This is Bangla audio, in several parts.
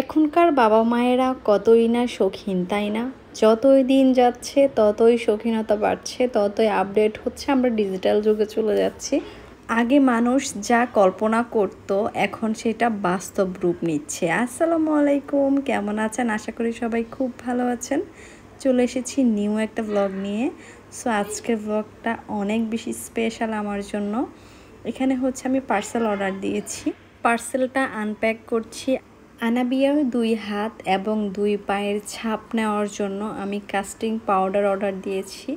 এখনকার বাবা মায়েরা কতই না শৌখিন, তাই না? যতই দিন যাচ্ছে ততই শৌখিনতা বাড়ছে, ততই আপডেট হচ্ছে, আমরা ডিজিটাল যুগে চলে যাচ্ছি। আগে মানুষ যা কল্পনা করত এখন সেটা বাস্তব রূপ নিচ্ছে। আসসালামু আলাইকুম, কেমন আছেন? আশা করি সবাই খুব ভালো আছেন। চলে এসেছি নিউ একটা ব্লগ নিয়ে। সো আজকের ব্লগটা অনেক বেশি স্পেশাল আমার জন্য। এখানে হচ্ছে আমি পার্সেল অর্ডার দিয়েছি, পার্সেলটা আনপ্যাক করছি। আনাবিয়ার 2 হাত এবং 2 পায়ের ছাপ নেওয়ার জন্য আমি কাস্টিং পাউডার অর্ডার দিয়েছি।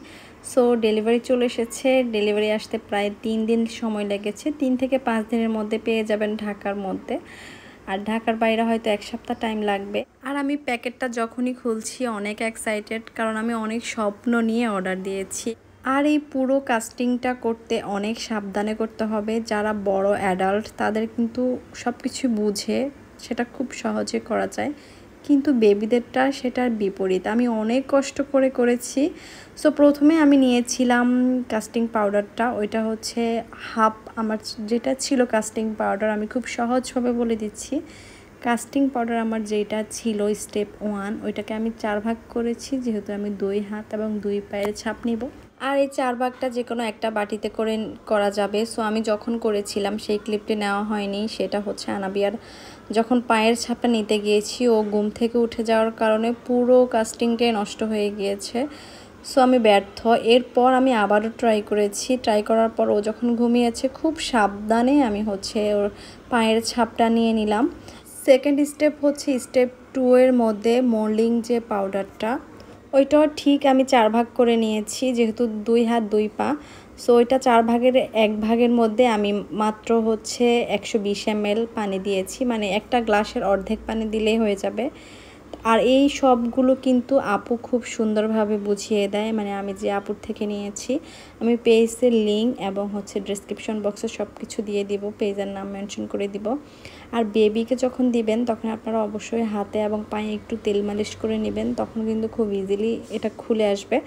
সো ডেলিভারি চলে এসেছে। ডেলিভারি আসতে প্রায় 3 দিন সময় লেগেছে। 3 থেকে 5 দিনের মধ্যে পেয়ে যাবেন ঢাকার মধ্যে, আর ঢাকার বাইরে হয়তো 1 সপ্তাহ টাইম লাগবে। আর আমি প্যাকেটটা যখনই খুলছি অনেক এক্সাইটেড, কারণ আমি অনেক স্বপ্ন নিয়ে অর্ডার দিয়েছি। আর এই পুরো কাস্টিংটা করতে অনেক সাবধানে করতে হবে। যারা বড় অ্যাডাল্ট তাদের কিন্তু সব কিছু বুঝে সেটা খুব সহজে করা যায়, কিন্তু বেবিদেরটা সেটার বিপরীত। আমি অনেক কষ্ট করে করেছি। সো প্রথমে আমি নিয়েছিলাম কাস্টিং পাউডারটা, ওইটা হচ্ছে হাফ। আমার যেটা ছিল কাস্টিং পাউডার, আমি খুব সহজভাবে বলে দিচ্ছি। কাস্টিং পাউডার আমার যেটা ছিল স্টেপ 1, ওইটাকে আমি 4 ভাগ করেছি, যেহেতু আমি 2 হাত এবং 2 পায়ের ছাপ নিব। আর এই 4 ভাগটা যে কোনো একটা বাটিতে করে করা যাবে। সো আমি যখন করেছিলাম সেই ক্লিপটি নেওয়া হয়নি, সেটা হচ্ছে আনাবিয়ার যখন পায়ের ছাপটা নিতে গিয়েছি ও ঘুম থেকে উঠে যাওয়ার কারণে পুরো কাস্টিংটাই নষ্ট হয়ে গিয়েছে। সো আমি ব্যর্থ। এরপর আমি আবারও ট্রাই করেছি। ট্রাই করার পর ও যখন ঘুমিয়েছে খুব সাবধানে আমি হচ্ছে ওর পায়ের ছাপটা নিয়ে নিলাম। সেকেন্ড স্টেপ হচ্ছে স্টেপ 2 এর মধ্যে মোল্ডিং যে পাউডারটা, ওইটাও ঠিক আমি 4 ভাগ করে নিয়েছি, যেহেতু 2 হাত 2 পা। সো ওইটা 4 ভাগের 1 ভাগের মধ্যে আমি মাত্র হচ্ছে 120 ml পানি দিয়েছি, মানে একটা গ্লাসের অর্ধেক পানি দিলেই হয়ে যাবে। আর এই সবগুলো কিন্তু আপু খুব সুন্দরভাবে বুঝিয়ে দেয়, মানে আমি যে আপুর থেকে নিয়েছি। আমি পেজের লিঙ্ক এবং হচ্ছে ডেসক্রিপশন বক্সে সব কিছু দিয়ে দিব, পেজের নাম মেনশন করে দিব। আর বেবিকে যখন দিবেন তখন আপনারা অবশ্যই হাতে এবং পায়ে একটু তেল মালিশ করে নেবেন, তখন কিন্তু খুব ইজিলি এটা খুলে আসবে।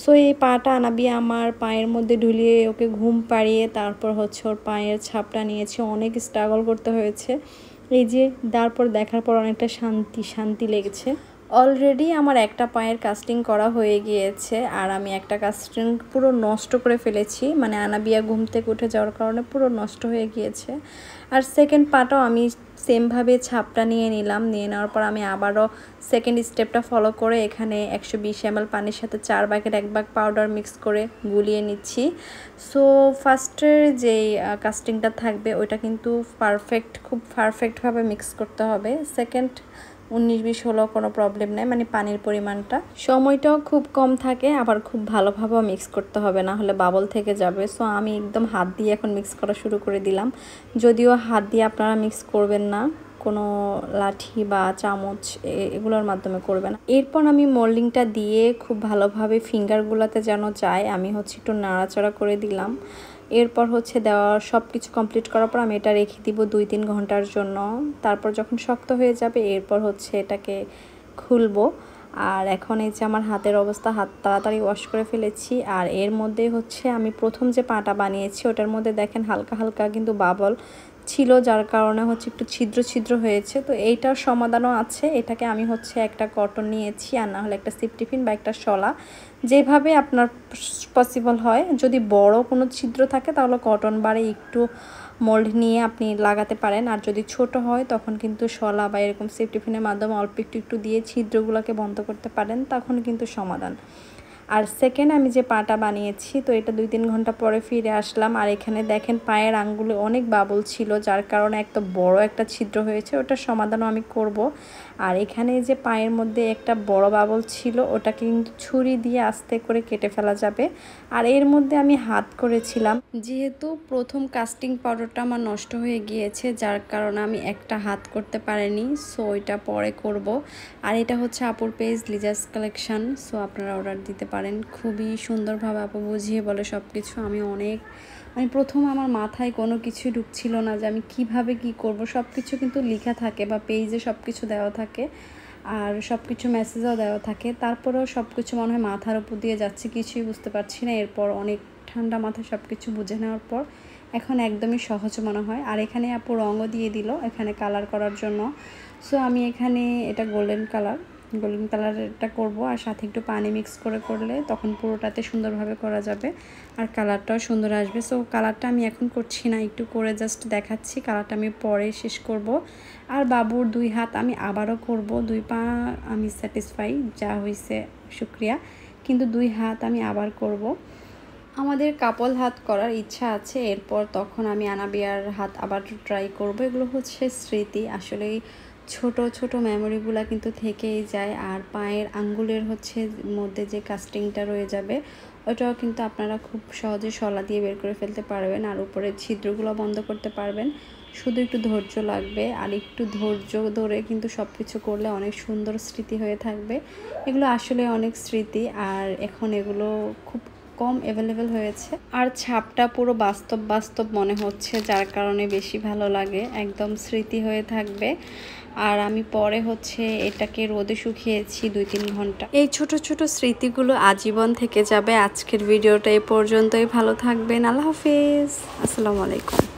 সো এই পাটা আনাবি আমার পায়ের মধ্যে ঢুলিয়ে ওকে ঘুম পাড়িয়ে তারপর হচ্ছে ওর পায়ের ছাপটা নিয়েছি। অনেক স্ট্রাগল করতে হয়েছে। এই যে তারপর দেখার পর অনেকটা শান্তি লেগেছে। অলরেডি আমার একটা পায়ের কাস্টিং করা হয়ে গিয়েছে, আর আমি একটা কাস্টিং পুরো নষ্ট করে ফেলেছি, মানে আনাবিয়া ঘুম থেকে উঠে যাওয়ার কারণে পুরো নষ্ট হয়ে গিয়েছে। আর সেকেন্ড পাটাও আমি সেমভাবে ছাপটা নিয়ে নিলাম। নিয়ে নেওয়ার পর আমি আবারও সেকেন্ড স্টেপটা ফলো করে এখানে 120 ml পানির সাথে 4 ভাগের 1 ভাগ পাউডার মিক্স করে গুলিয়ে নিচ্ছি। সো ফার্স্টের যেই কাস্টিংটা থাকবে ওইটা কিন্তু খুব পারফেক্টভাবে মিক্স করতে হবে। সেকেন্ড 19-20 হলেও কোনো প্রবলেম নেই, মানে পানির পরিমাণটা সময়টাও খুব কম থাকে, আবার খুব ভালোভাবেও মিক্স করতে হবে, না হলে বাবল থেকে যাবে। সো আমি একদম হাত দিয়ে এখন মিক্স করা শুরু করে দিলাম। যদিও হাত দিয়ে আপনারা মিক্স করবেন না, কোনো লাঠি বা চামচ এগুলোর মাধ্যমে করবেন। এরপর আমি মোল্ডিংটা দিয়ে খুব ভালোভাবে ফিঙ্গারগুলোতে যেন যায় আমি হচ্ছে একটু নাড়াচাড়া করে দিলাম। এরপর হচ্ছে দেওয়ার সব কিছু কমপ্লিট করার পর আমি এটা রেখে দিব 2-3 ঘন্টার জন্য। তারপর যখন শক্ত হয়ে যাবে এরপর হচ্ছে এটাকে খুলবো। আর এখন এই যে আমার হাতের অবস্থা, হাত তাড়াতাড়ি ওয়াশ করে ফেলেছি। আর এর মধ্যে হচ্ছে আমি প্রথম যে পাটা বানিয়েছি ওটার মধ্যে দেখেন হালকা হালকা কিন্তু বাবল ছিল, যার কারণে হচ্ছে একটু ছিদ্র ছিদ্র হয়েছে। তো এইটার সমাধানও আছে। এটাকে আমি হচ্ছে একটা কটন নিয়েছি, আর না হলে একটা সিপ টিফিন বা একটা শলা, যেভাবে আপনার পসিবল হয়। যদি বড় কোনো ছিদ্র থাকে তাহলে কটন বারে একটু মোল্ড নিয়ে আপনি লাগাতে পারেন, আর যদি ছোট হয় তখন কিন্তু শলা বা এরকম সিপ টিফিনের মাধ্যমে অল্প একটু একটু দিয়ে ছিদ্রগুলোকে বন্ধ করতে পারেন, তখন কিন্তু সমাধান। আর সেকেন্ড আমি যে পাটা বানিয়েছি, তো এটা 2-3 ঘন্টা পরে ফিরে আসলাম। আর এখানে দেখেন পায়ের আঙ্গুলে অনেক বাবল ছিল, যার কারণে একটা বড় একটা ছিদ্র হয়েছে, ওটার সমাধানও আমি করব। আর এখানে যে পায়ের মধ্যে একটা বড় বাবল ছিল ওটাকে কিন্তু ছুরি দিয়ে আস্তে করে কেটে ফেলা যাবে। আর এর মধ্যে আমি হাত করেছিলাম, যেহেতু প্রথম কাস্টিং পাউডারটা আমার নষ্ট হয়ে গিয়েছে, যার কারণে আমি একটা হাত করতে পারিনি। সো এটা পরে করব। আর এটা হচ্ছে আপুর পেজ লিজাস কালেকশন। সো আপনারা অর্ডার দিতে পারেন। খুবই সুন্দরভাবে আপু বুঝিয়ে বলে সব কিছু। আমি প্রথম আমার মাথায় কোনো কিছুই ঢুকছিল না যে আমি কিভাবে কি করব। সব কিছু কিন্তু লেখা থাকে বা পেজে সব কিছু দেওয়া থাকে, আর সব কিছু মেসেজও দেওয়া থাকে। তারপরেও সব কিছু মনে হয় মাথার উপর দিয়ে যাচ্ছে, কিছুই বুঝতে পারছি না। এরপর অনেক ঠান্ডা মাথায় সব কিছু বুঝে নেওয়ার পর এখন একদমই সহজ মনে হয়। আর এখানে আপু রঙও দিয়ে দিল এখানে কালার করার জন্য। সো আমি এখানে এটা গোল্ডেন কালারটা করব, আর সাথে একটু পানি মিক্স করলে তখন পুরোটাতে সুন্দরভাবে করা যাবে আর কালারটাও সুন্দর আসবে। সো কালারটা আমি এখন করছি না, একটু করে জাস্ট দেখাচ্ছি। কালারটা আমি পরে শেষ করব। আর বাবুর 2 হাত আমি আবারও করব, 2 পা আমি স্যাটিসফাই, যা হয়েছে শুক্রিয়া, কিন্তু 2 হাত আমি আবার করব। আমাদের কাপল হাত করার ইচ্ছা আছে, এরপর তখন আমি আনাবিয়ার হাত আবার ট্রাই করব। এগুলো হচ্ছে স্মৃতি, আসলেই ছোট ছোট মেমোরিগুলো কিন্তু থেকেই যায়। আর পায়ের আঙ্গুলের মধ্যে যে কাস্টিংটা রয়ে যাবে, ওটাও কিন্তু আপনারা খুব সহজে শলা দিয়ে বের করে ফেলতে পারবেন, আর উপরে ছিদ্রগুলো বন্ধ করতে পারবেন। শুধু একটু ধৈর্য লাগবে, আর একটু ধৈর্য ধরে কিন্তু সব কিছু করলে অনেক সুন্দর স্মৃতি হয়ে থাকবে। এগুলো আসলে অনেক স্মৃতি, আর এখন এগুলো খুব কম অ্যাভেলেবেল হয়েছে, আর ছাপটা পুরো বাস্তব মনে হচ্ছে, যার কারণে বেশি ভালো লাগে, একদম স্মৃতি হয়ে থাকবে। আর আমি পরে এটাকে রোদে শুকিয়েছি 2-3 ঘন্টা। এই ছোট ছোট স্মৃতিগুলো আজীবন থেকে যাবে। আজকের ভিডিওটা এই পর্যন্তই, ভালো থাকবেন, আল্লাহ হাফেজ, আসসালামু আলাইকুম।